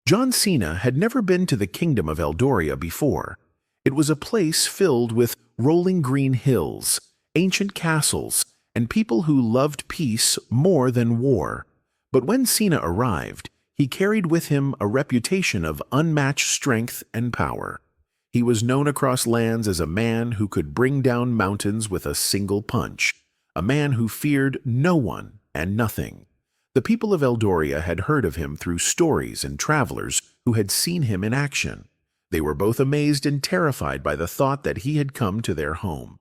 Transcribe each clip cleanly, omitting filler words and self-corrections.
John Cena had never been to the kingdom of Eldoria before. It was a place filled with rolling green hills, ancient castles, and people who loved peace more than war. But when Cena arrived, he carried with him a reputation of unmatched strength and power. He was known across lands as a man who could bring down mountains with a single punch, a man who feared no one and nothing. The people of Eldoria had heard of him through stories and travelers who had seen him in action. They were both amazed and terrified by the thought that he had come to their home.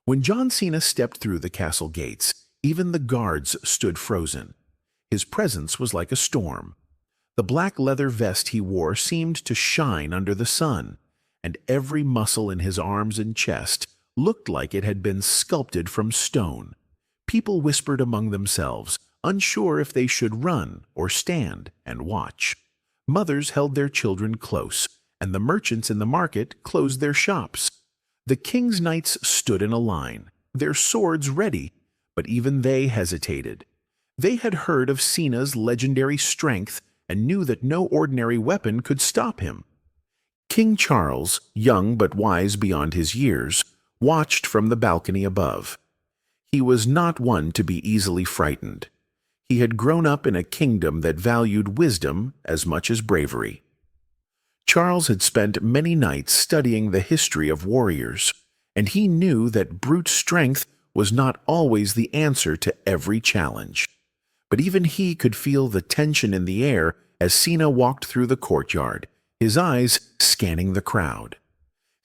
When John Cena stepped through the castle gates, even the guards stood frozen. His presence was like a storm. The black leather vest he wore seemed to shine under the sun, and every muscle in his arms and chest looked like it had been sculpted from stone. People whispered among themselves, unsure if they should run or stand and watch. Mothers held their children close, and the merchants in the market closed their shops. The king's knights stood in a line, their swords ready, but even they hesitated. They had heard of Cena's legendary strength and knew that no ordinary weapon could stop him. King Charles, young but wise beyond his years, watched from the balcony above. He was not one to be easily frightened. He had grown up in a kingdom that valued wisdom as much as bravery. Charles had spent many nights studying the history of warriors, and he knew that brute strength was not always the answer to every challenge. But even he could feel the tension in the air as Cena walked through the courtyard, his eyes scanning the crowd.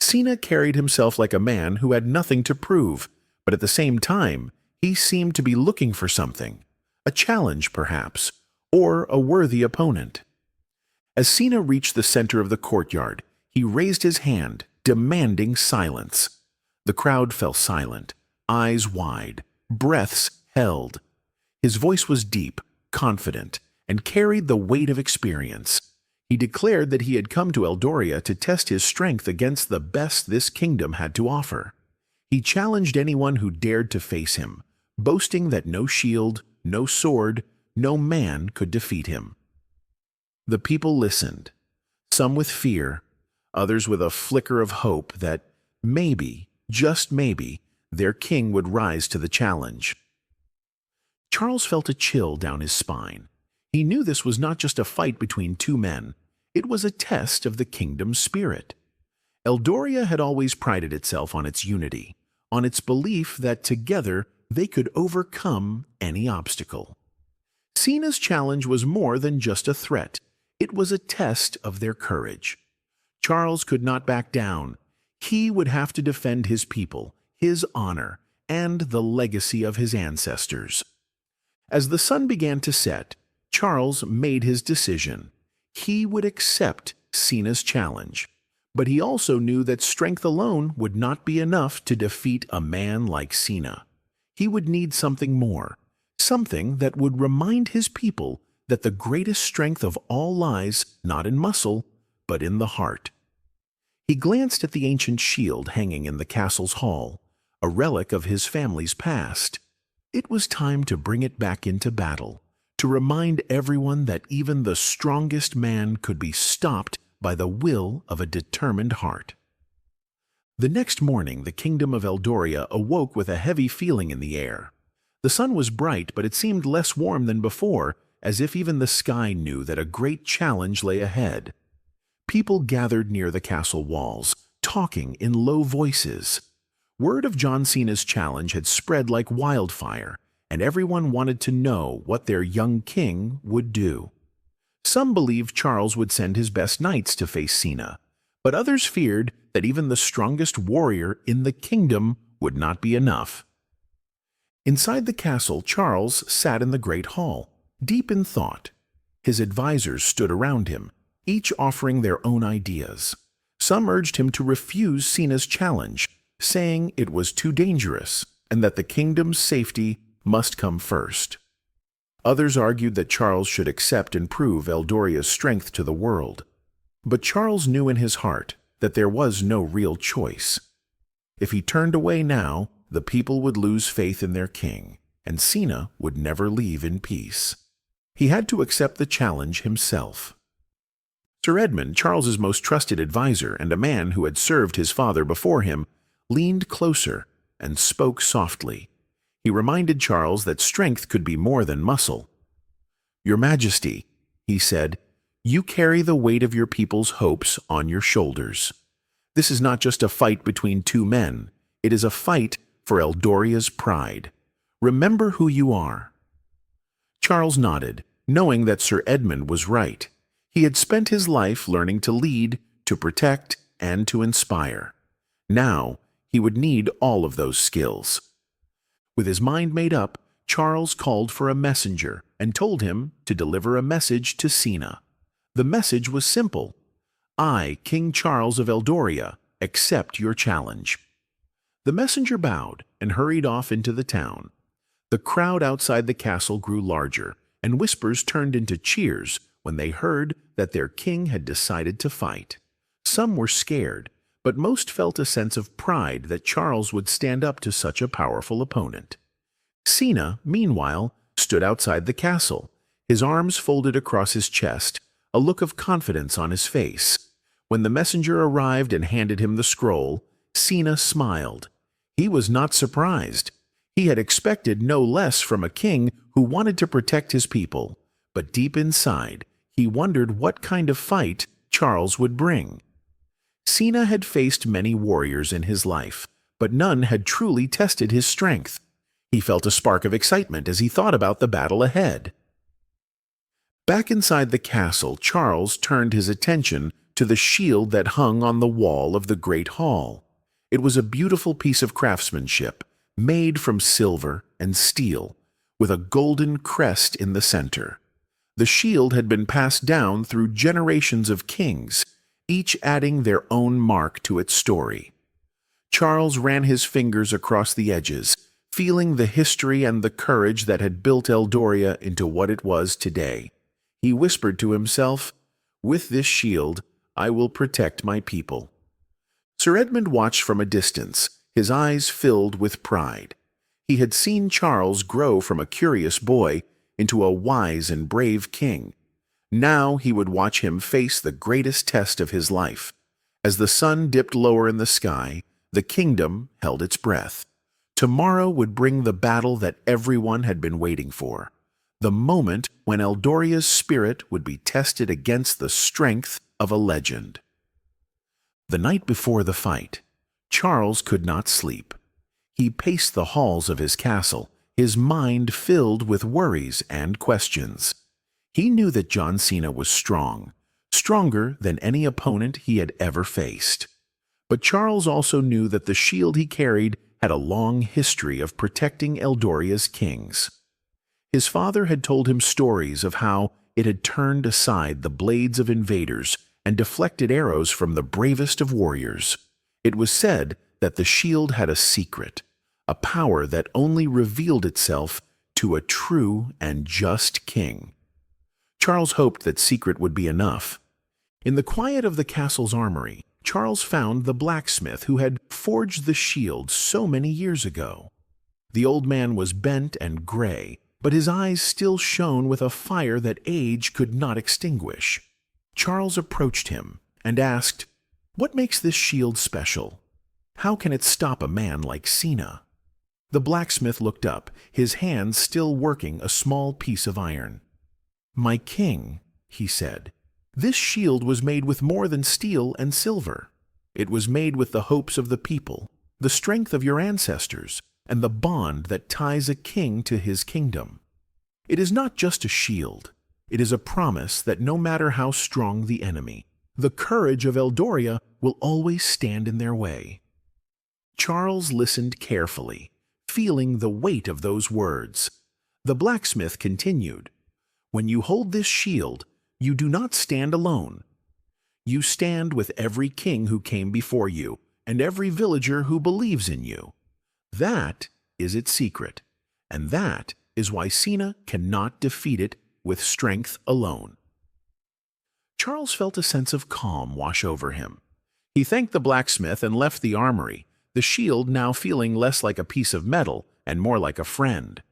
Cena carried himself like a man who had nothing to prove, but at the same time, he seemed to be looking for something. A challenge, perhaps, or a worthy opponent. As Cena reached the center of the courtyard, he raised his hand, demanding silence. The crowd fell silent, eyes wide, breaths held. His voice was deep, confident, and carried the weight of experience. He declared that he had come to Eldoria to test his strength against the best this kingdom had to offer. He challenged anyone who dared to face him, boasting that no shield, no sword, no man could defeat him. The people listened, some with fear, others with a flicker of hope that maybe, just maybe, their king would rise to the challenge. Charles felt a chill down his spine. He knew this was not just a fight between two men. It was a test of the kingdom's spirit. Eldoria had always prided itself on its unity, on its belief that together they could overcome any obstacle. Cena's challenge was more than just a threat. It was a test of their courage. Charles could not back down. He would have to defend his people, his honor, and the legacy of his ancestors. As the sun began to set, Charles made his decision. He would accept Cena's challenge. But he also knew that strength alone would not be enough to defeat a man like Cena. He would need something more, something that would remind his people that the greatest strength of all lies not in muscle, but in the heart. He glanced at the ancient shield hanging in the castle's hall, a relic of his family's past. It was time to bring it back into battle, to remind everyone that even the strongest man could be stopped by the will of a determined heart. The next morning, the kingdom of Eldoria awoke with a heavy feeling in the air. The sun was bright, but it seemed less warm than before, as if even the sky knew that a great challenge lay ahead. People gathered near the castle walls, talking in low voices. Word of John Cena's challenge had spread like wildfire, and everyone wanted to know what their young king would do. Some believed Charles would send his best knights to face Cena, but others feared that even the strongest warrior in the kingdom would not be enough. Inside the castle, Charles sat in the great hall, deep in thought. His advisors stood around him, each offering their own ideas. Some urged him to refuse Cena's challenge, saying it was too dangerous and that the kingdom's safety must come first. Others argued that Charles should accept and prove Eldoria's strength to the world. But Charles knew in his heart that there was no real choice. If he turned away now, the people would lose faith in their king, and Cena would never leave in peace. He had to accept the challenge himself. Sir Edmund, Charles's most trusted adviser and a man who had served his father before him, leaned closer and spoke softly. He reminded Charles that strength could be more than muscle. "Your Majesty," he said, "you carry the weight of your people's hopes on your shoulders. This is not just a fight between two men. It is a fight for Eldoria's pride. Remember who you are." Charles nodded, knowing that Sir Edmund was right. He had spent his life learning to lead, to protect, and to inspire. Now, he would need all of those skills. With his mind made up, Charles called for a messenger and told him to deliver a message to Cena. The message was simple: "I, King Charles of Eldoria, accept your challenge." The messenger bowed and hurried off into the town. The crowd outside the castle grew larger, and whispers turned into cheers when they heard that their king had decided to fight. Some were scared, but most felt a sense of pride that Charles would stand up to such a powerful opponent. Cena, meanwhile, stood outside the castle, his arms folded across his chest, a look of confidence on his face. When the messenger arrived and handed him the scroll, Cena smiled. He was not surprised. He had expected no less from a king who wanted to protect his people, but deep inside, he wondered what kind of fight Charles would bring. Cena had faced many warriors in his life, but none had truly tested his strength. He felt a spark of excitement as he thought about the battle ahead. Back inside the castle, Charles turned his attention to the shield that hung on the wall of the great hall. It was a beautiful piece of craftsmanship, made from silver and steel, with a golden crest in the center. The shield had been passed down through generations of kings, each adding their own mark to its story. Charles ran his fingers across the edges, feeling the history and the courage that had built Eldoria into what it was today. He whispered to himself, "With this shield, I will protect my people." Sir Edmund watched from a distance, his eyes filled with pride. He had seen Charles grow from a curious boy into a wise and brave king. Now he would watch him face the greatest test of his life. As the sun dipped lower in the sky, the kingdom held its breath. Tomorrow would bring the battle that everyone had been waiting for. The moment when Eldoria's spirit would be tested against the strength of a legend. The night before the fight, Charles could not sleep. He paced the halls of his castle, his mind filled with worries and questions. He knew that John Cena was strong, stronger than any opponent he had ever faced. But Charles also knew that the shield he carried had a long history of protecting Eldoria's kings. His father had told him stories of how it had turned aside the blades of invaders and deflected arrows from the bravest of warriors. It was said that the shield had a secret, a power that only revealed itself to a true and just king. Charles hoped that secret would be enough. In the quiet of the castle's armory, Charles found the blacksmith who had forged the shield so many years ago. The old man was bent and gray, but his eyes still shone with a fire that age could not extinguish. Charles approached him and asked, "What makes this shield special? How can it stop a man like Cena?" The blacksmith looked up, his hands still working a small piece of iron. "My king," he said, "this shield was made with more than steel and silver. It was made with the hopes of the people, the strength of your ancestors, and the bond that ties a king to his kingdom. It is not just a shield. It is a promise that no matter how strong the enemy, the courage of Eldoria will always stand in their way." Charles listened carefully, feeling the weight of those words. The blacksmith continued, "When you hold this shield, you do not stand alone. You stand with every king who came before you and every villager who believes in you. That is its secret, and that is why Cena cannot defeat it with strength alone." Charles felt a sense of calm wash over him. He thanked the blacksmith and left the armory, the shield now feeling less like a piece of metal and more like a friend.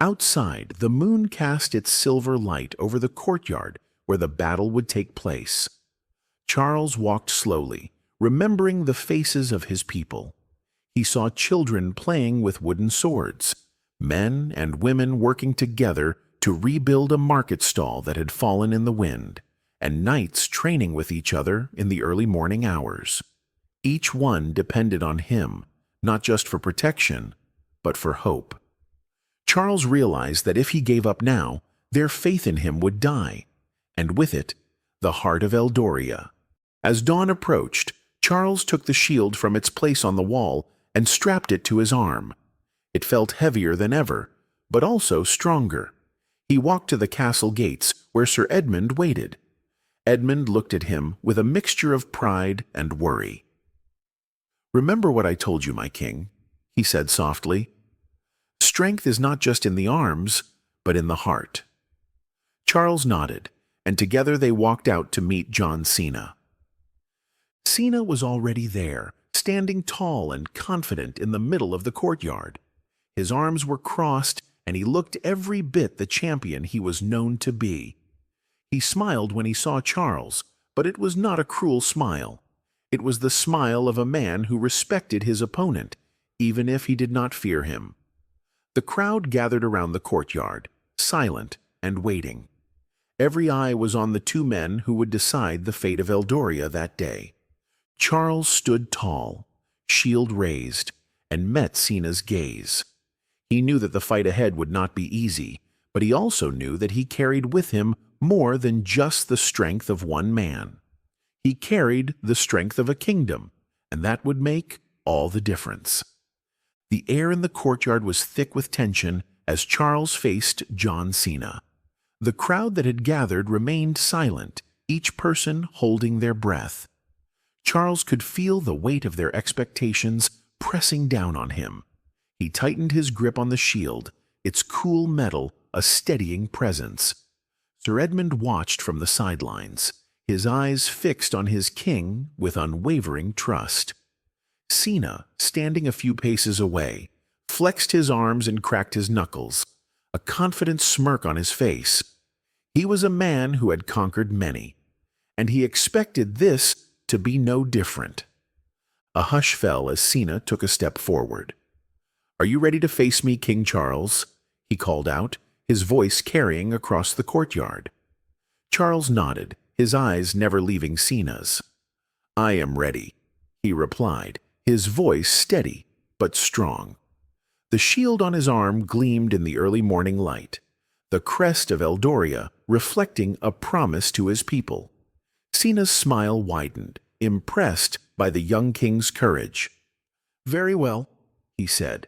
Outside, the moon cast its silver light over the courtyard where the battle would take place. Charles walked slowly, remembering the faces of his people. He saw children playing with wooden swords, men and women working together to rebuild a market stall that had fallen in the wind, and knights training with each other in the early morning hours. Each one depended on him, not just for protection, but for hope. Charles realized that if he gave up now, their faith in him would die, and with it, the heart of Eldoria. As dawn approached, Charles took the shield from its place on the wall and strapped it to his arm. It felt heavier than ever, but also stronger. He walked to the castle gates, where Sir Edmund waited. Edmund looked at him with a mixture of pride and worry. "Remember what I told you, my king," he said softly. "Strength is not just in the arms, but in the heart." Charles nodded, and together they walked out to meet Cena. Cena was already there, standing tall and confident in the middle of the courtyard. His arms were crossed, and he looked every bit the champion he was known to be. He smiled when he saw Charles, but it was not a cruel smile. It was the smile of a man who respected his opponent, even if he did not fear him. The crowd gathered around the courtyard, silent and waiting. Every eye was on the two men who would decide the fate of Eldoria that day. Charles stood tall, shield raised, and met Cena's gaze. He knew that the fight ahead would not be easy, but he also knew that he carried with him more than just the strength of one man. He carried the strength of a kingdom, and that would make all the difference. The air in the courtyard was thick with tension as Charles faced Cena. The crowd that had gathered remained silent, each person holding their breath. Charles could feel the weight of their expectations pressing down on him. He tightened his grip on the shield, its cool metal a steadying presence. Sir Edmund watched from the sidelines, his eyes fixed on his king with unwavering trust. Cena, standing a few paces away, flexed his arms and cracked his knuckles, a confident smirk on his face. He was a man who had conquered many, and he expected this to be no different. A hush fell as Cena took a step forward. "Are you ready to face me, King Charles?" he called out, his voice carrying across the courtyard. Charles nodded, his eyes never leaving Cena's. "I am ready," he replied, his voice steady but strong. The shield on his arm gleamed in the early morning light, the crest of Eldoria reflecting a promise to his people. Cena's smile widened, impressed by the young king's courage. "Very well," he said.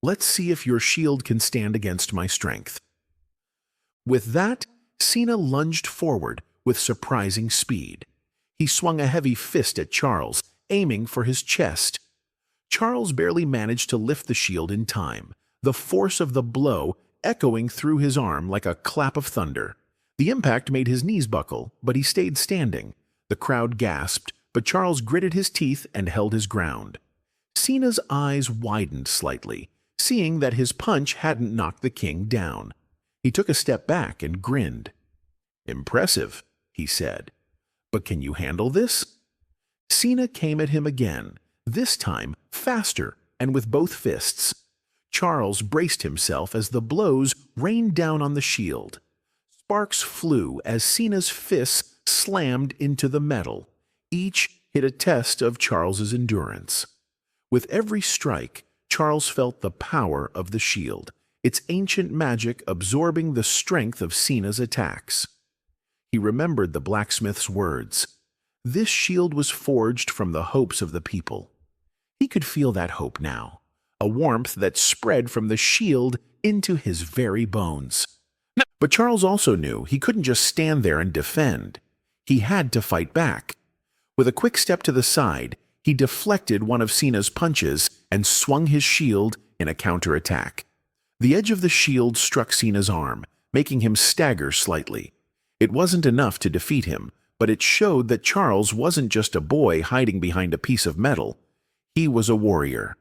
"Let's see if your shield can stand against my strength." With that, Cena lunged forward with surprising speed. He swung a heavy fist at Charles, aiming for his chest. Charles barely managed to lift the shield in time, the force of the blow echoing through his arm like a clap of thunder. The impact made his knees buckle, but he stayed standing. The crowd gasped, but Charles gritted his teeth and held his ground. Cena's eyes widened slightly, seeing that his punch hadn't knocked the king down. He took a step back and grinned. "Impressive," he said. "But can you handle this?" Cena came at him again, this time faster and with both fists. Charles braced himself as the blows rained down on the shield. Sparks flew as Cena's fists slammed into the metal. Each hit a test of Charles's endurance. With every strike, Charles felt the power of the shield, its ancient magic absorbing the strength of Cena's attacks. He remembered the blacksmith's words. This shield was forged from the hopes of the people. He could feel that hope now, a warmth that spread from the shield into his very bones. But Charles also knew he couldn't just stand there and defend. He had to fight back. With a quick step to the side, he deflected one of Cena's punches and swung his shield in a counterattack. The edge of the shield struck Cena's arm, making him stagger slightly. It wasn't enough to defeat him, but it showed that Charles wasn't just a boy hiding behind a piece of metal. He was a warrior.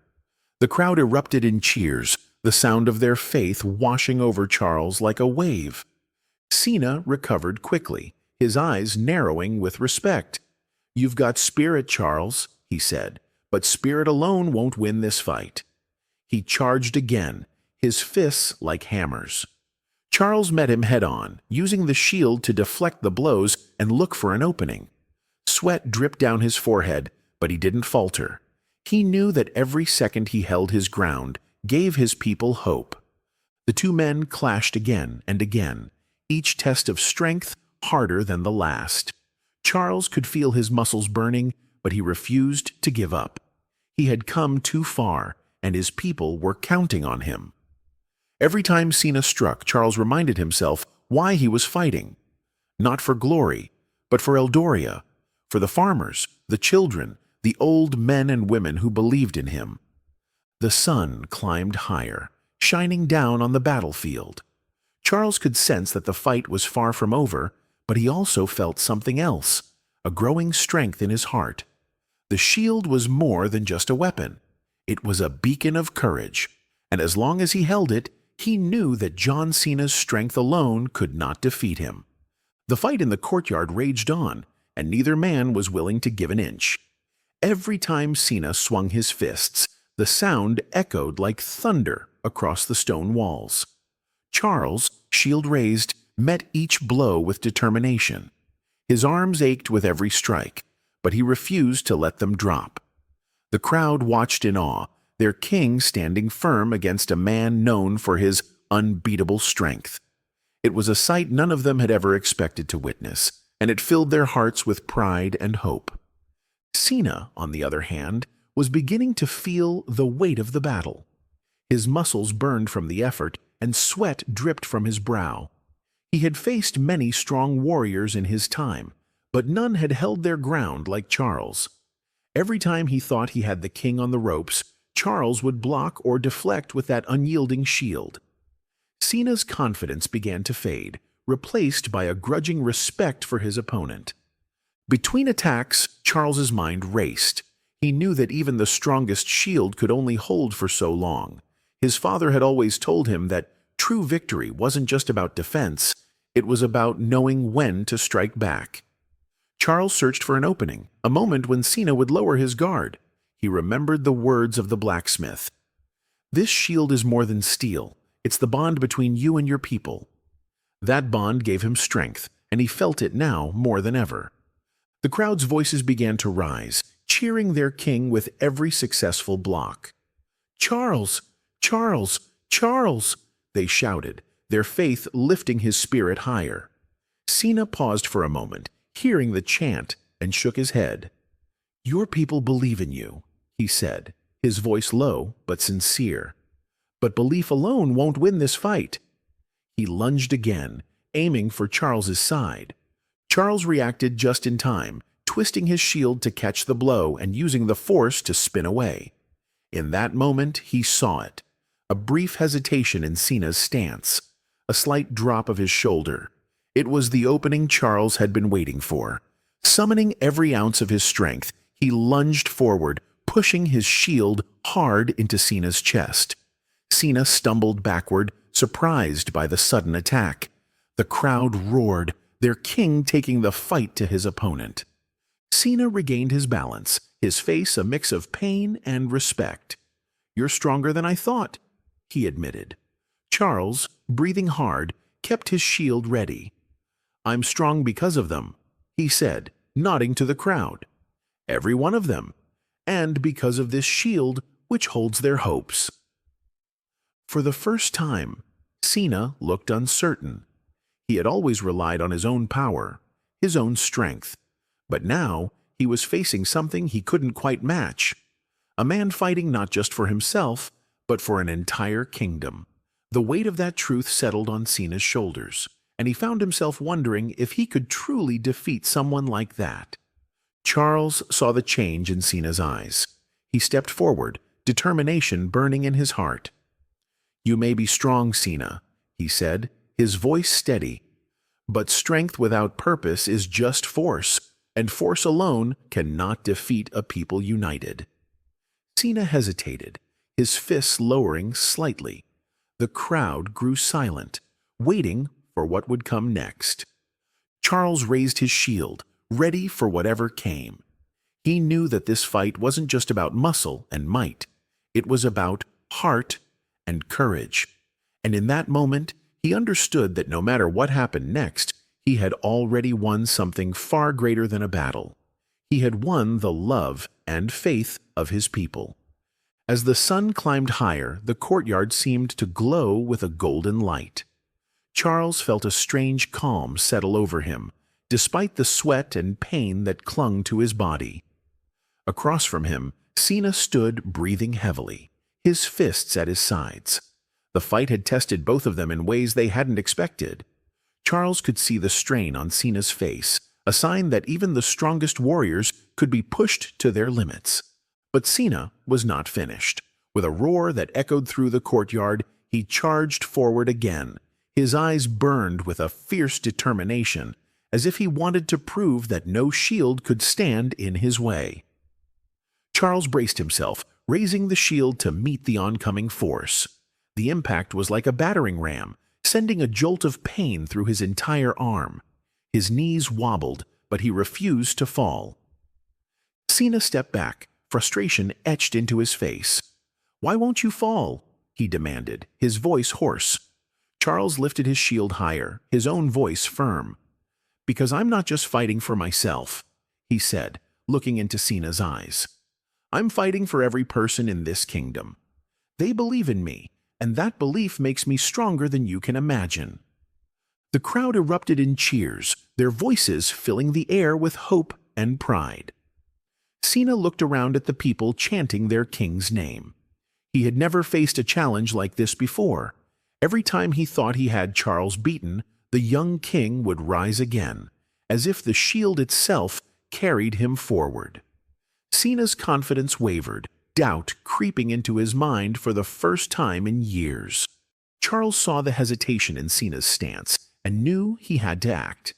The crowd erupted in cheers, the sound of their faith washing over Charles like a wave. Cena recovered quickly, his eyes narrowing with respect. "You've got spirit, Charles," he said, "but spirit alone won't win this fight." He charged again, his fists like hammers. Charles met him head-on, using the shield to deflect the blows and look for an opening. Sweat dripped down his forehead, but he didn't falter. He knew that every second he held his ground gave his people hope. The two men clashed again and again, each test of strength harder than the last. Charles could feel his muscles burning, but he refused to give up. He had come too far, and his people were counting on him. Every time Cena struck, Charles reminded himself why he was fighting. Not for glory, but for Eldoria, for the farmers, the children, the old men and women who believed in him. The sun climbed higher, shining down on the battlefield. Charles could sense that the fight was far from over, but he also felt something else, a growing strength in his heart. The shield was more than just a weapon. It was a beacon of courage, and as long as he held it, he knew that John Cena's strength alone could not defeat him. The fight in the courtyard raged on, and neither man was willing to give an inch. Every time Cena swung his fists, the sound echoed like thunder across the stone walls. Charles, shield raised, met each blow with determination. His arms ached with every strike, but he refused to let them drop. The crowd watched in awe, their king standing firm against a man known for his unbeatable strength. It was a sight none of them had ever expected to witness, and it filled their hearts with pride and hope. Cena, on the other hand, was beginning to feel the weight of the battle. His muscles burned from the effort, and sweat dripped from his brow. He had faced many strong warriors in his time, but none had held their ground like Charles. Every time he thought he had the king on the ropes, Charles would block or deflect with that unyielding shield. Cena's confidence began to fade, replaced by a grudging respect for his opponent. Between attacks, Charles's mind raced. He knew that even the strongest shield could only hold for so long. His father had always told him that true victory wasn't just about defense, it was about knowing when to strike back. Charles searched for an opening, a moment when Cena would lower his guard. He remembered the words of the blacksmith. "This shield is more than steel. It's the bond between you and your people." That bond gave him strength, and he felt it now more than ever. The crowd's voices began to rise, cheering their king with every successful block. "Charles! Charles! Charles!" they shouted, their faith lifting his spirit higher. Cena paused for a moment, hearing the chant, and shook his head. "Your people believe in you," he said, his voice low but sincere. "But belief alone won't win this fight." He lunged again, aiming for Charles's side. Charles reacted just in time, twisting his shield to catch the blow and using the force to spin away. In that moment, he saw it. A brief hesitation in Cena's stance, a slight drop of his shoulder. It was the opening Charles had been waiting for. Summoning every ounce of his strength, he lunged forward, pushing his shield hard into Cena's chest. Cena stumbled backward, surprised by the sudden attack. The crowd roared, their king taking the fight to his opponent. Cena regained his balance, his face a mix of pain and respect. "You're stronger than I thought," he admitted. Charles, breathing hard, kept his shield ready. "I'm strong because of them," he said, nodding to the crowd. "Every one of them, and because of this shield which holds their hopes." For the first time, Cena looked uncertain. He had always relied on his own power, his own strength. But now he was facing something he couldn't quite match. A man fighting not just for himself, but for an entire kingdom. The weight of that truth settled on Cena's shoulders, and he found himself wondering if he could truly defeat someone like that. Charles saw the change in Cena's eyes. He stepped forward, determination burning in his heart. "You may be strong, Cena," he said, his voice steady. "But strength without purpose is just force, and force alone cannot defeat a people united." Cena hesitated, his fists lowering slightly. The crowd grew silent, waiting for what would come next. Charles raised his shield, ready for whatever came. He knew that this fight wasn't just about muscle and might. It was about heart and courage. And in that moment, he understood that no matter what happened next, he had already won something far greater than a battle. He had won the love and faith of his people. As the sun climbed higher, the courtyard seemed to glow with a golden light. Charles felt a strange calm settle over him, despite the sweat and pain that clung to his body. Across from him, Cena stood breathing heavily, his fists at his sides. The fight had tested both of them in ways they hadn't expected. Charles could see the strain on Cena's face, a sign that even the strongest warriors could be pushed to their limits. But Cena was not finished. With a roar that echoed through the courtyard, he charged forward again. His eyes burned with a fierce determination, as if he wanted to prove that no shield could stand in his way. Charles braced himself, raising the shield to meet the oncoming force. The impact was like a battering ram, sending a jolt of pain through his entire arm. His knees wobbled, but he refused to fall. Cena stepped back, frustration etched into his face. "Why won't you fall?" he demanded, his voice hoarse. Charles lifted his shield higher, his own voice firm. "Because I'm not just fighting for myself," he said, looking into Cena's eyes. "I'm fighting for every person in this kingdom. They believe in me, and that belief makes me stronger than you can imagine." The crowd erupted in cheers, their voices filling the air with hope and pride. Cena looked around at the people chanting their king's name. He had never faced a challenge like this before. Every time he thought he had Charles beaten, the young king would rise again, as if the shield itself carried him forward. Cena's confidence wavered, doubt creeping into his mind for the first time in years. Charles saw the hesitation in Cena's stance and knew he had to act.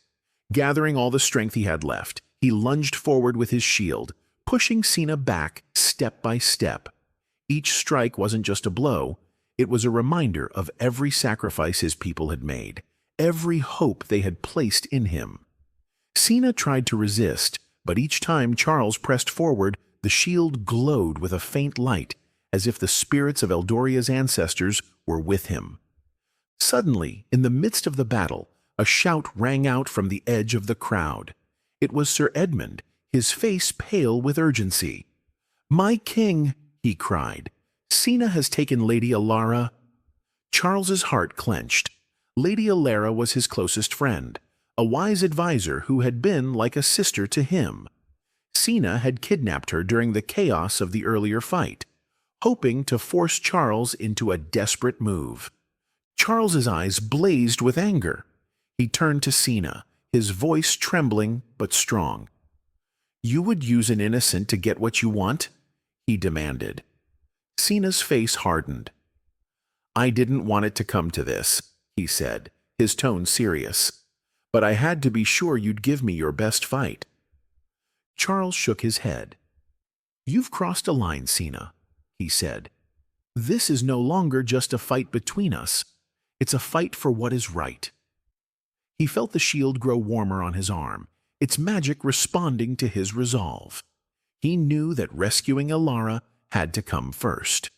Gathering all the strength he had left, he lunged forward with his shield, pushing Cena back step by step. Each strike wasn't just a blow, it was a reminder of every sacrifice his people had made, every hope they had placed in him. Cena tried to resist, but each time Charles pressed forward, the shield glowed with a faint light, as if the spirits of Eldoria's ancestors were with him. Suddenly, in the midst of the battle, a shout rang out from the edge of the crowd. It was Sir Edmund, his face pale with urgency. "My king!" he cried. "Cena has taken Lady Alara." Charles's heart clenched. Lady Alara was his closest friend, a wise advisor who had been like a sister to him. Cena had kidnapped her during the chaos of the earlier fight, hoping to force Charles into a desperate move. Charles's eyes blazed with anger. He turned to Cena, his voice trembling but strong. "You would use an innocent to get what you want?" he demanded. Cena's face hardened. "I didn't want it to come to this," he said, his tone serious. "But I had to be sure you'd give me your best fight." Charles shook his head. "You've crossed a line, Cena," he said. "This is no longer just a fight between us. It's a fight for what is right." He felt the shield grow warmer on his arm, its magic responding to his resolve. He knew that rescuing Alara had to come first.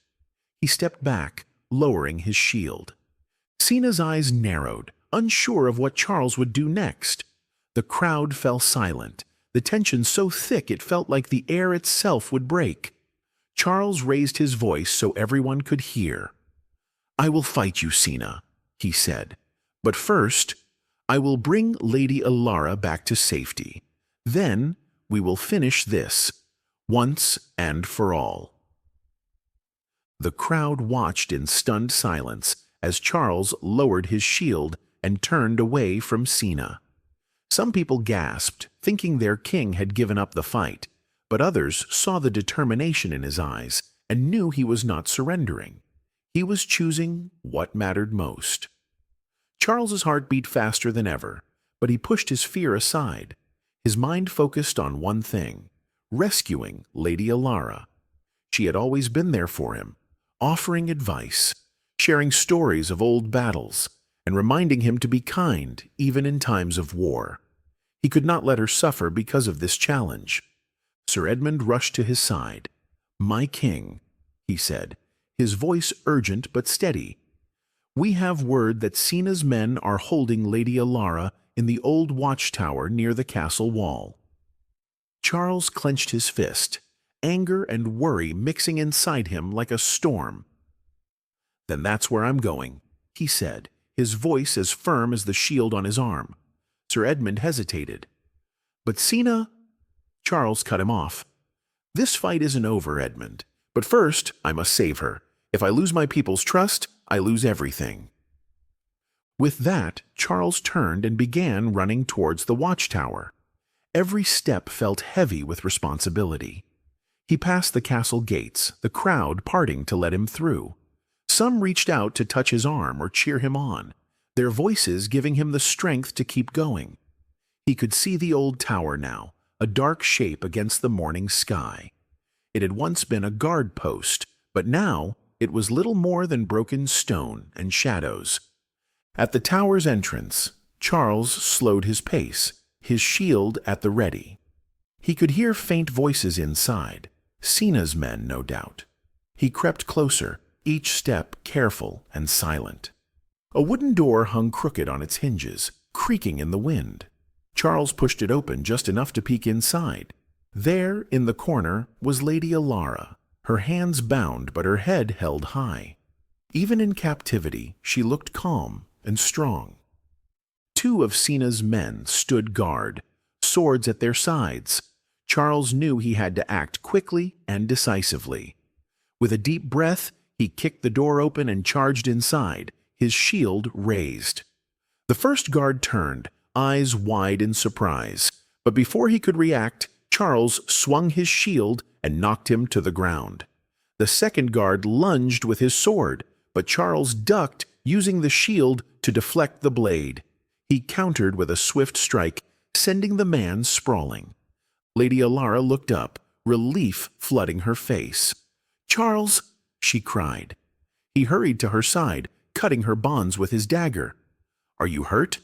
He stepped back, lowering his shield. Cena's eyes narrowed, unsure of what Charles would do next. The crowd fell silent, the tension so thick it felt like the air itself would break. Charles raised his voice so everyone could hear. "I will fight you, Cena," he said. "But first, I will bring Lady Alara back to safety. Then we will finish this, once and for all." The crowd watched in stunned silence as Charles lowered his shield and turned away from Cena. Some people gasped, thinking their king had given up the fight, but others saw the determination in his eyes and knew he was not surrendering. He was choosing what mattered most. Charles's heart beat faster than ever, but he pushed his fear aside. His mind focused on one thing: rescuing Lady Alara. She had always been there for him, offering advice, sharing stories of old battles, and reminding him to be kind even in times of war. He could not let her suffer because of this challenge. Sir Edmund rushed to his side. "My king," he said, his voice urgent but steady. "We have word that Cena's men are holding Lady Alara in the old watchtower near the castle wall." Charles clenched his fist, anger and worry mixing inside him like a storm. "Then that's where I'm going," he said, his voice as firm as the shield on his arm. Sir Edmund hesitated. "But Cena—" Charles cut him off. "This fight isn't over, Edmund. But first, I must save her. If I lose my people's trust, I lose everything." With that, Charles turned and began running towards the watchtower. Every step felt heavy with responsibility. He passed the castle gates, the crowd parting to let him through. Some reached out to touch his arm or cheer him on, their voices giving him the strength to keep going. He could see the old tower now, a dark shape against the morning sky. It had once been a guard post, but now it was little more than broken stone and shadows. At the tower's entrance, Charles slowed his pace, his shield at the ready. He could hear faint voices inside, Cena's men, no doubt. He crept closer, each step careful and silent. A wooden door hung crooked on its hinges, creaking in the wind. Charles pushed it open just enough to peek inside. There, in the corner, was Lady Alara, her hands bound but her head held high. Even in captivity, she looked calm and strong. Two of Cena's men stood guard, swords at their sides. Charles knew he had to act quickly and decisively. With a deep breath, he kicked the door open and charged inside, his shield raised. The first guard turned, eyes wide in surprise, but before he could react, Charles swung his shield and knocked him to the ground. The second guard lunged with his sword, but Charles ducked, using the shield to deflect the blade. He countered with a swift strike, sending the man sprawling. Lady Alara looked up, relief flooding her face. "Charles!" she cried. He hurried to her side, cutting her bonds with his dagger. "Are you hurt?"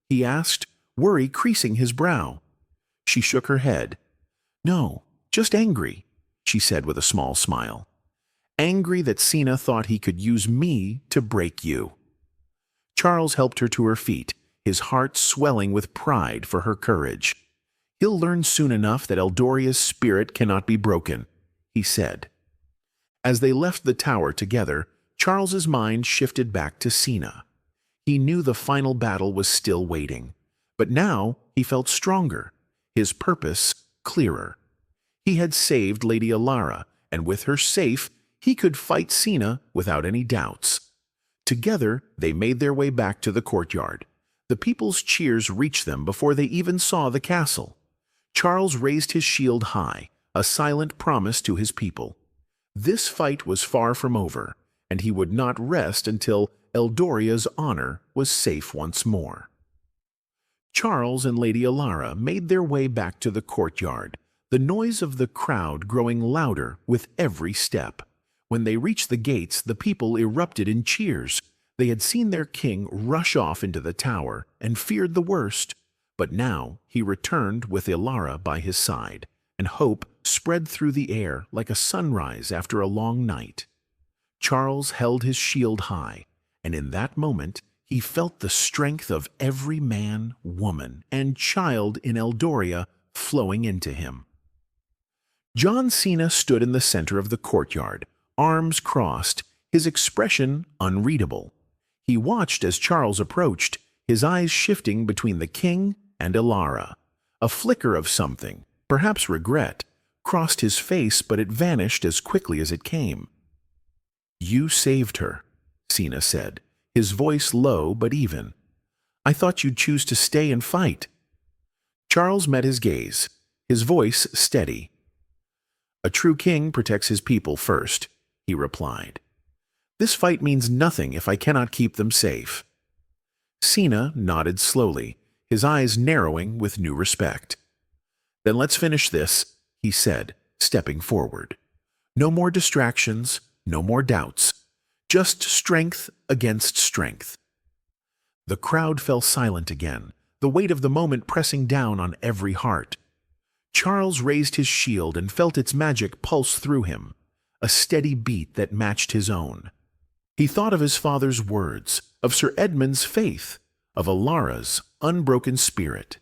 he asked, worry creasing his brow. She shook her head. "No, just angry," she said with a small smile. "Angry that Cena thought he could use me to break you." Charles helped her to her feet, his heart swelling with pride for her courage. "He'll learn soon enough that Eldoria's spirit cannot be broken," he said. As they left the tower together, Charles's mind shifted back to Cena. He knew the final battle was still waiting, but now he felt stronger, his purpose clearer. He had saved Lady Alara, and with her safe, he could fight Cena without any doubts. Together, they made their way back to the courtyard. The people's cheers reached them before they even saw the castle. Charles raised his shield high, a silent promise to his people. This fight was far from over, and he would not rest until Eldoria's honor was safe once more. Charles and Lady Alara made their way back to the courtyard, the noise of the crowd growing louder with every step. When they reached the gates, the people erupted in cheers. They had seen their king rush off into the tower and feared the worst. But now he returned with Alara by his side, and hope spread through the air like a sunrise after a long night. Charles held his shield high, and in that moment he felt the strength of every man, woman, and child in Eldoria flowing into him. John Cena stood in the center of the courtyard, arms crossed, his expression unreadable. He watched as Charles approached, his eyes shifting between the king and Alara. A flicker of something, perhaps regret, crossed his face, but it vanished as quickly as it came. "You saved her," Cena said, his voice low but even. "I thought you'd choose to stay and fight." Charles met his gaze, his voice steady. "A true king protects his people first," he replied. "This fight means nothing if I cannot keep them safe." Cena nodded slowly, his eyes narrowing with new respect. "Then let's finish this," he said, stepping forward. "No more distractions, no more doubts. Just strength against strength." The crowd fell silent again, the weight of the moment pressing down on every heart. Charles raised his shield and felt its magic pulse through him, a steady beat that matched his own. He thought of his father's words, of Sir Edmund's faith, of Alara's unbroken spirit.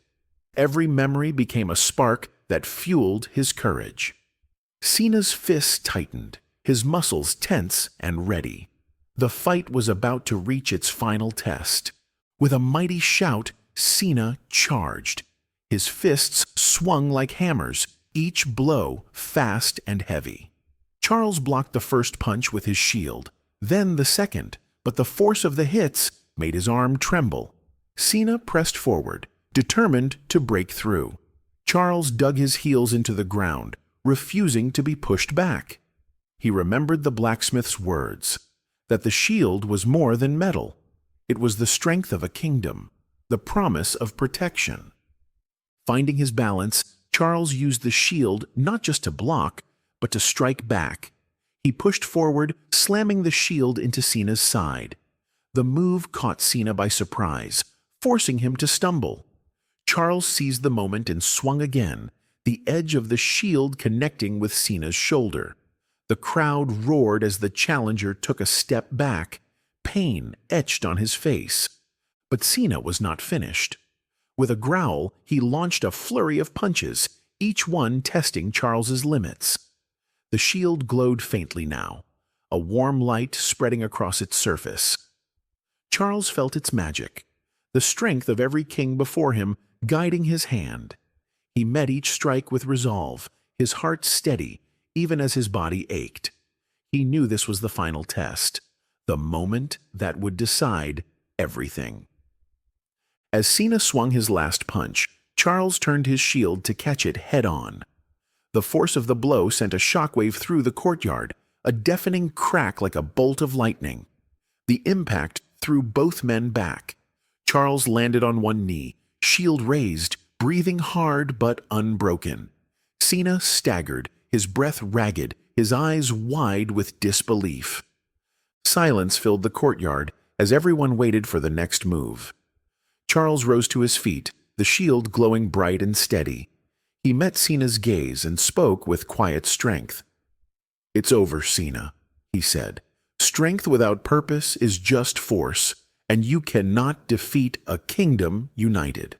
Every memory became a spark that fueled his courage. Cena's fists tightened, his muscles tense and ready. The fight was about to reach its final test. With a mighty shout, Cena charged. His fists swung like hammers, each blow fast and heavy. Charles blocked the first punch with his shield, then the second, but the force of the hits made his arm tremble. Cena pressed forward, determined to break through. Charles dug his heels into the ground, refusing to be pushed back. He remembered the blacksmith's words, that the shield was more than metal. It was the strength of a kingdom, the promise of protection. Finding his balance, Charles used the shield not just to block, but to strike back. He pushed forward, slamming the shield into Cena's side. The move caught Cena by surprise, forcing him to stumble. Charles seized the moment and swung again, the edge of the shield connecting with Cena's shoulder. The crowd roared as the challenger took a step back, pain etched on his face. But Cena was not finished. With a growl, he launched a flurry of punches, each one testing Charles's limits. The shield glowed faintly now, a warm light spreading across its surface. Charles felt its magic, the strength of every king before him guiding his hand. He met each strike with resolve, his heart steady, even as his body ached. He knew this was the final test, the moment that would decide everything. As Cena swung his last punch, Charles turned his shield to catch it head-on. The force of the blow sent a shockwave through the courtyard, a deafening crack like a bolt of lightning. The impact threw both men back. Charles landed on one knee, shield raised, breathing hard but unbroken. Cena staggered, his breath ragged, his eyes wide with disbelief. Silence filled the courtyard as everyone waited for the next move. Charles rose to his feet, the shield glowing bright and steady. He met Cena's gaze and spoke with quiet strength. "It's over, Cena," he said. "Strength without purpose is just force, and you cannot defeat a kingdom united."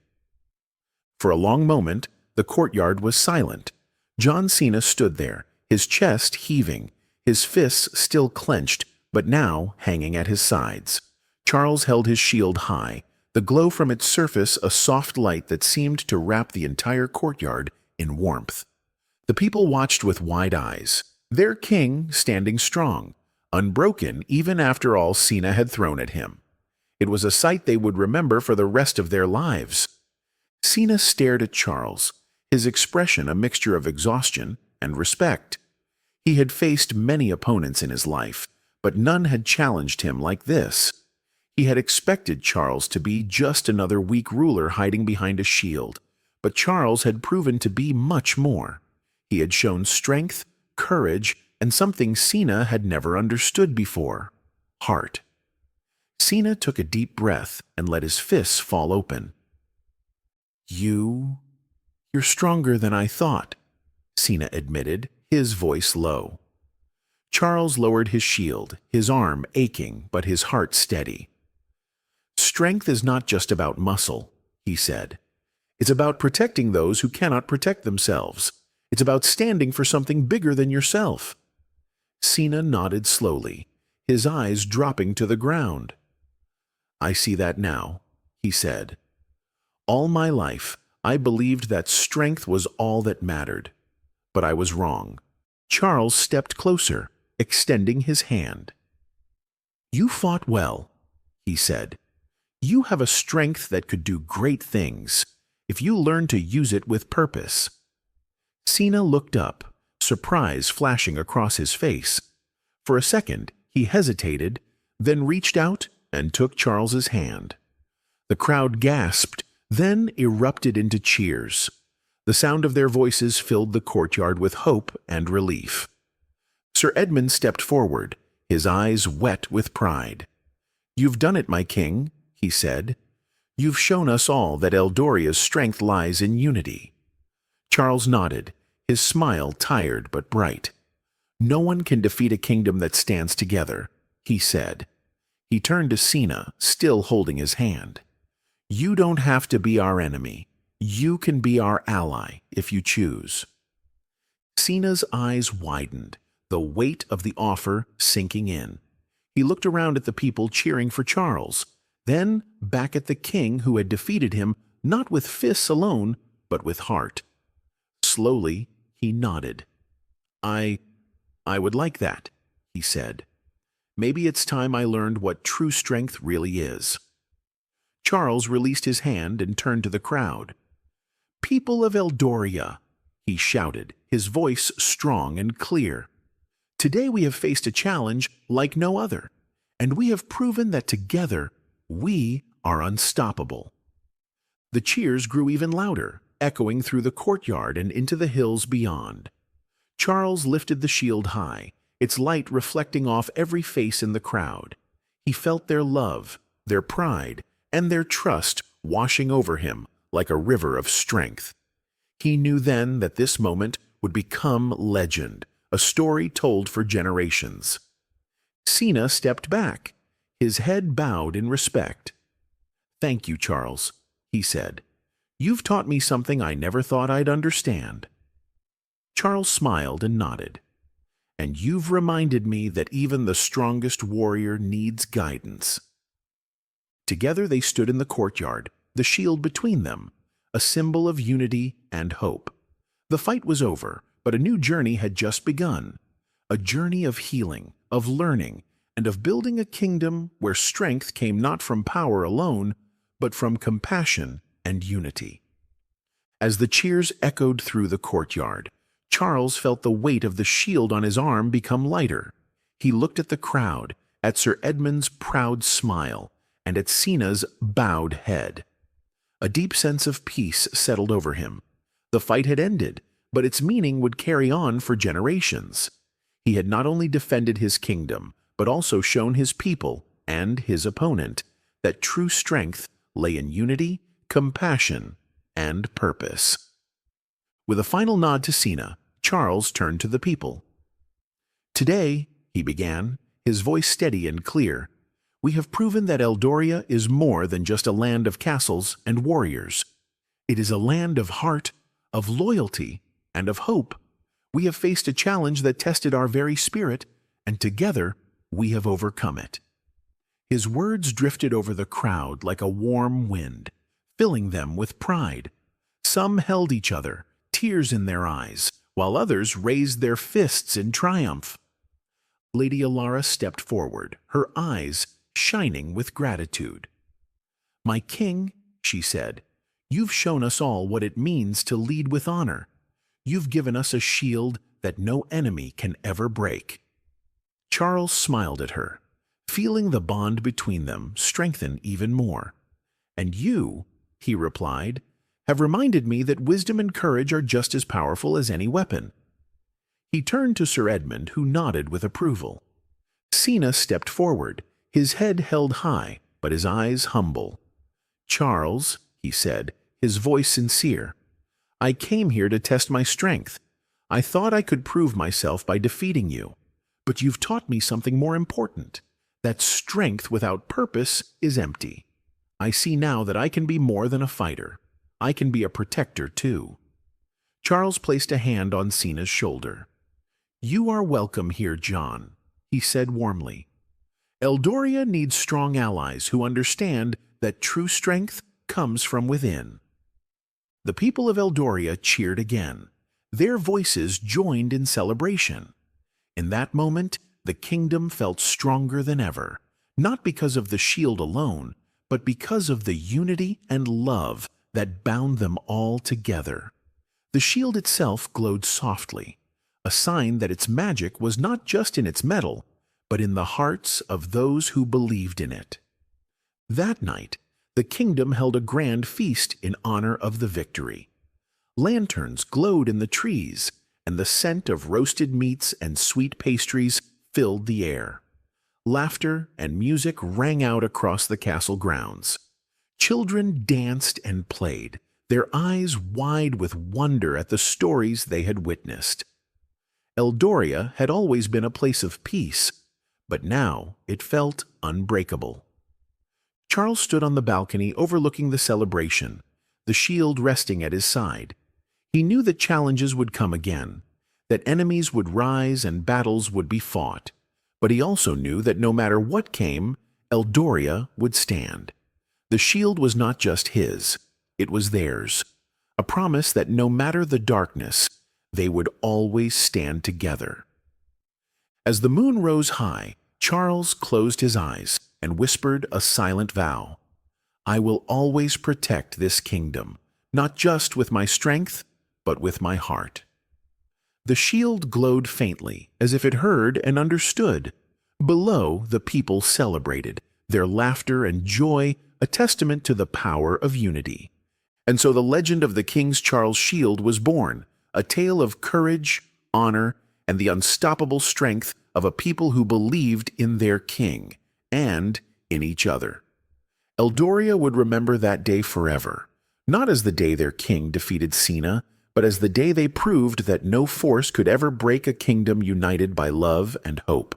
For a long moment, the courtyard was silent. John Cena stood there, his chest heaving, his fists still clenched, but now hanging at his sides. Charles held his shield high, the glow from its surface a soft light that seemed to wrap the entire courtyard in warmth. The people watched with wide eyes, their king standing strong, unbroken even after all Cena had thrown at him. It was a sight they would remember for the rest of their lives. Cena stared at Charles, his expression a mixture of exhaustion and respect. He had faced many opponents in his life, but none had challenged him like this. He had expected Charles to be just another weak ruler hiding behind a shield, but Charles had proven to be much more. He had shown strength, courage, and something Cena had never understood before: heart. Cena took a deep breath and let his fists fall open. You're stronger than I thought," Cena admitted, his voice low. Charles lowered his shield, his arm aching but his heart steady. "Strength is not just about muscle," he said. "It's about protecting those who cannot protect themselves. It's about standing for something bigger than yourself." Cena nodded slowly, his eyes dropping to the ground. "I see that now," he said. "All my life, I believed that strength was all that mattered. But I was wrong." Charles stepped closer, extending his hand. "You fought well," he said. "You have a strength that could do great things, if you learn to use it with purpose." Cena looked up, surprise flashing across his face. For a second, he hesitated, then reached out and took Charles's hand. The crowd gasped, then erupted into cheers. The sound of their voices filled the courtyard with hope and relief. Sir Edmund stepped forward, his eyes wet with pride. "You've done it, my king," he said. "You've shown us all that Eldoria's strength lies in unity." Charles nodded, his smile tired but bright. "No one can defeat a kingdom that stands together," he said. He turned to Cena, still holding his hand. "You don't have to be our enemy. You can be our ally if you choose." Cena's eyes widened, the weight of the offer sinking in. He looked around at the people cheering for Charles, then back at the king who had defeated him not with fists alone, but with heart. Slowly, he nodded. I would like that," he said. "Maybe it's time I learned what true strength really is." Charles released his hand and turned to the crowd. "People of Eldoria," he shouted, his voice strong and clear. "Today we have faced a challenge like no other, and we have proven that together we are unstoppable." The cheers grew even louder, echoing through the courtyard and into the hills beyond. Charles lifted the shield high, its light reflecting off every face in the crowd. He felt their love, their pride, and their trust washing over him like a river of strength. He knew then that this moment would become legend, a story told for generations. Cena stepped back, his head bowed in respect. "Thank you, Charles," he said. "You've taught me something I never thought I'd understand." Charles smiled and nodded. "And you've reminded me that even the strongest warrior needs guidance." Together they stood in the courtyard, the shield between them, a symbol of unity and hope. The fight was over, but a new journey had just begun. A journey of healing, of learning, and of building a kingdom where strength came not from power alone, but from compassion and unity. As the cheers echoed through the courtyard, Charles felt the weight of the shield on his arm become lighter. He looked at the crowd, at Sir Edmund's proud smile, and at Cena's bowed head. A deep sense of peace settled over him. The fight had ended, but its meaning would carry on for generations. He had not only defended his kingdom, but also shown his people and his opponent that true strength lay in unity, compassion, and purpose. With a final nod to Cena, Charles turned to the people. "Today," he began, his voice steady and clear, "we have proven that Eldoria is more than just a land of castles and warriors. It is a land of heart, of loyalty, and of hope. We have faced a challenge that tested our very spirit, and together we have overcome it." His words drifted over the crowd like a warm wind, filling them with pride. Some held each other, tears in their eyes, while others raised their fists in triumph. Lady Alara stepped forward, her eyes shining with gratitude. "My king," she said, "you've shown us all what it means to lead with honor. You've given us a shield that no enemy can ever break." Charles smiled at her, feeling the bond between them strengthen even more. "And you," he replied, "have reminded me that wisdom and courage are just as powerful as any weapon." He turned to Sir Edmund, who nodded with approval. Cena stepped forward, his head held high, but his eyes humble. "Charles," he said, his voice sincere, "I came here to test my strength. I thought I could prove myself by defeating you. But you've taught me something more important, that strength without purpose is empty. I see now that I can be more than a fighter. I can be a protector, too." Charles placed a hand on Cena's shoulder. "You are welcome here, John," he said warmly. "Eldoria needs strong allies who understand that true strength comes from within." The people of Eldoria cheered again. Their voices joined in celebration. In that moment, the kingdom felt stronger than ever, not because of the shield alone, but because of the unity and love that bound them all together. The shield itself glowed softly, a sign that its magic was not just in its metal, but in the hearts of those who believed in it. That night, the kingdom held a grand feast in honor of the victory. Lanterns glowed in the trees, and the scent of roasted meats and sweet pastries filled the air. Laughter and music rang out across the castle grounds. Children danced and played, their eyes wide with wonder at the stories they had witnessed. Eldoria had always been a place of peace, but now it felt unbreakable. Charles stood on the balcony overlooking the celebration, the shield resting at his side. He knew that challenges would come again, that enemies would rise and battles would be fought, but he also knew that no matter what came, Eldoria would stand. The shield was not just his, it was theirs, a promise that no matter the darkness, they would always stand together. As the moon rose high, Charles closed his eyes and whispered a silent vow. I will always protect this kingdom, not just with my strength, but with my heart. The shield glowed faintly, as if it heard and understood. Below, the people celebrated, their laughter and joy a testament to the power of unity. And so the legend of the King's Charles shield was born, a tale of courage, honor, and the unstoppable strength of a people who believed in their king and in each other. Eldoria would remember that day forever, not as the day their king defeated Cena, but as the day they proved that no force could ever break a kingdom united by love and hope.